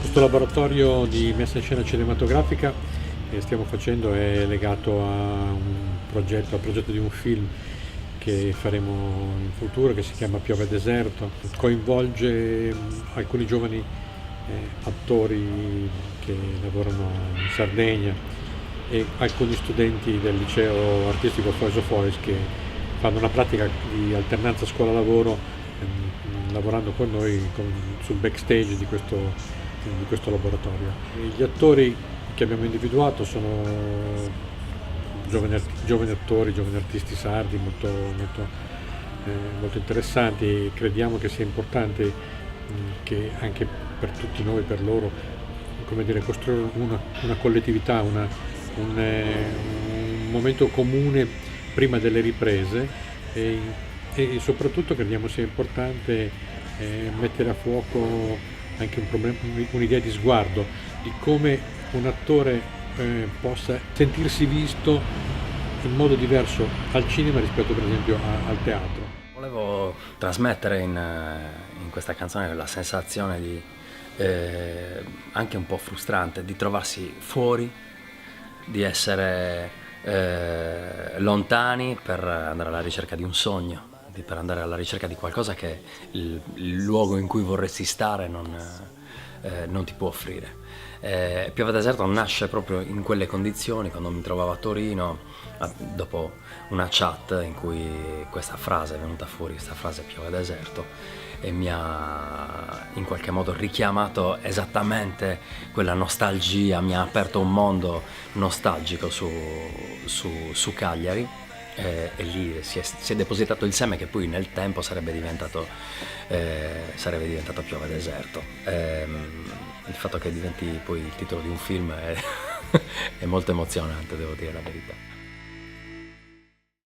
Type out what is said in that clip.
Questo laboratorio di messa in scena cinematografica che stiamo facendo è legato a al progetto di un film che faremo in futuro, che si chiama Piove Deserto. Coinvolge alcuni giovani attori che lavorano in Sardegna e alcuni studenti del liceo artistico Foyes of Foyes che fanno una pratica di alternanza scuola-lavoro lavorando con noi sul backstage di questo laboratorio. Gli attori che abbiamo individuato sono giovani attori, giovani artisti sardi molto interessanti. Crediamo che sia importante che anche per tutti noi, per loro, come dire, costruire una collettività, un momento comune prima delle riprese e soprattutto crediamo sia importante mettere a fuoco anche un'idea di sguardo, di come un attore possa sentirsi visto in modo diverso al cinema rispetto per esempio al teatro. Volevo trasmettere in questa canzone la sensazione di anche un po' frustrante di trovarsi fuori, di essere lontani per andare alla ricerca di un sogno, per andare alla ricerca di qualcosa che il luogo in cui vorresti stare non ti può offrire. Piove Deserto nasce proprio in quelle condizioni, quando mi trovavo a Torino, dopo una chat in cui questa frase è venuta fuori, questa frase Piove Deserto, e mi ha in qualche modo richiamato esattamente quella nostalgia, mi ha aperto un mondo nostalgico su Cagliari. E lì si è depositato il seme che poi nel tempo sarebbe diventato Piove Deserto. Il fatto che diventi poi il titolo di un film è molto emozionante, devo dire la verità.